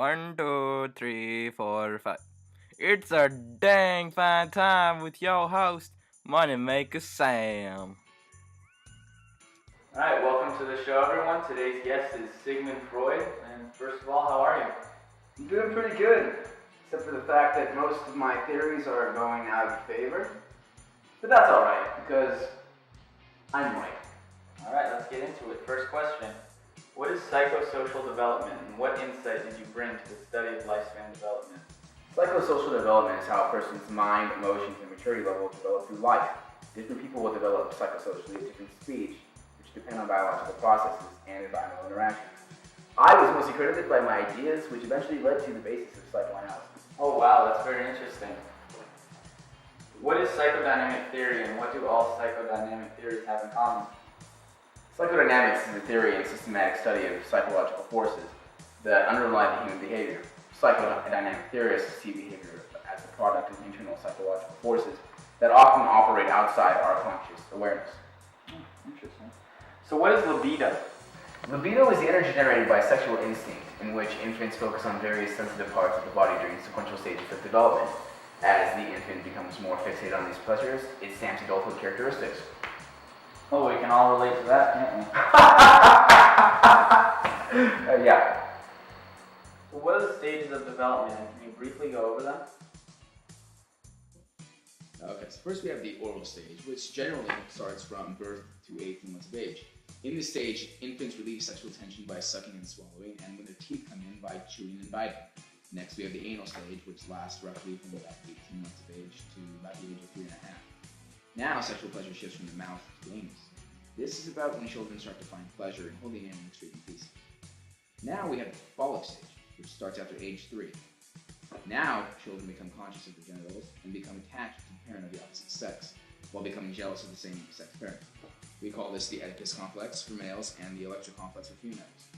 One, two, three, four, five. It's a dang fine time with your host, Moneymaker Sam. Alright, welcome to the show, everyone. Today's guest is Sigmund Freud. And first of all, how are you? I'm doing pretty good, except for the fact that most of my theories are going out of favor. But that's alright, because I'm right. Alright, let's get into it. First question. What is psychosocial development, and what insight did you bring to the study of lifespan development? Psychosocial development is how a person's mind, emotions, and maturity level develop through life. Different people will develop psychosocially at different speeds, which depend on biological processes and environmental interactions. I was mostly credited by my ideas, which eventually led to the basis of psychoanalysis. Oh wow, that's very interesting. What is psychodynamic theory, and what do all psychodynamic theories have in common? Psychodynamics is a theory and systematic study of psychological forces that underlie the human behavior. Psychodynamic theorists see behavior as the product of internal psychological forces that often operate outside our conscious awareness. Interesting. So what is libido? Libido is the energy generated by sexual instinct, in which infants focus on various sensitive parts of the body during sequential stages of development. As the infant becomes more fixated on these pleasures, it stamps adulthood characteristics. Oh, we can all relate to that, can't we? Yeah. So what are the stages of development, and can you briefly go over them? Okay, so first we have the oral stage, which generally starts from birth to 18 months of age. In this stage, infants relieve sexual tension by sucking and swallowing, and when their teeth come in, by chewing and biting. Next, we have the anal stage, which lasts roughly from about 18 months of age to about the age of 3.5. Now, sexual pleasure shifts from the mouth to the anus. This is about when children start to find pleasure in holding animals straight in pieces. Now we have the phallic stage, which starts after age 3. Now, children become conscious of their genitals and become attached to the parent of the opposite sex, while becoming jealous of the same sex parent. We call this the Oedipus complex for males and the Electra complex for females.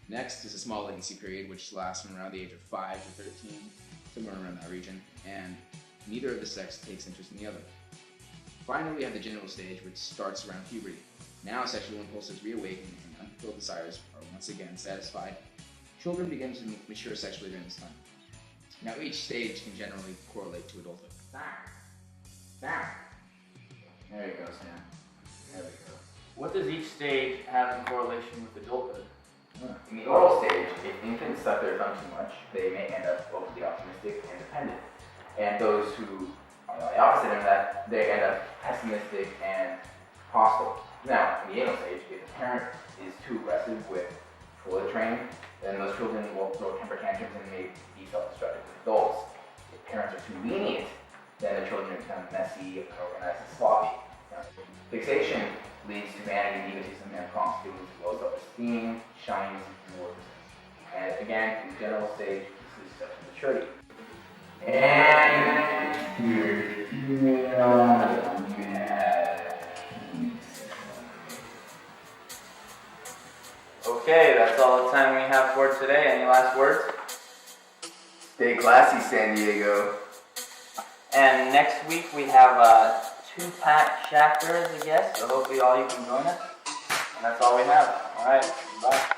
Next is a small latency period, which lasts from around the age of 5 to 13, somewhere around that region, and neither of the sex takes interest in the other. Finally, we have the genital stage, which starts around puberty. Now, sexual impulses reawaken and unfulfilled desires are once again satisfied. Children begin to mature sexually during this time. Now, each stage can generally correlate to adulthood. There you go, Sam. There we go. What does each stage have in correlation with adulthood? In the oral stage, if infants suck their thumb too much, they may end up overly optimistic and dependent. And those who are the opposite of that, they end up pessimistic and hostile. Now, in the anal stage, if a parent is too aggressive with toilet training, then those children will throw temper tantrums and may be self-destructive as adults. If parents are too lenient, then the children become messy, unorganized, and sloppy. Now, fixation leads to vanity, egotism, and prompts feelings of low self-esteem, shyness, and worthlessness. And again, in the general stage, this is sexual maturity. And Okay, that's all the time we have for today. Any last words? Stay classy, San Diego. And next week we have Tupac Shachter as a guest, so hopefully all you can join us. And that's all we have. All right, bye.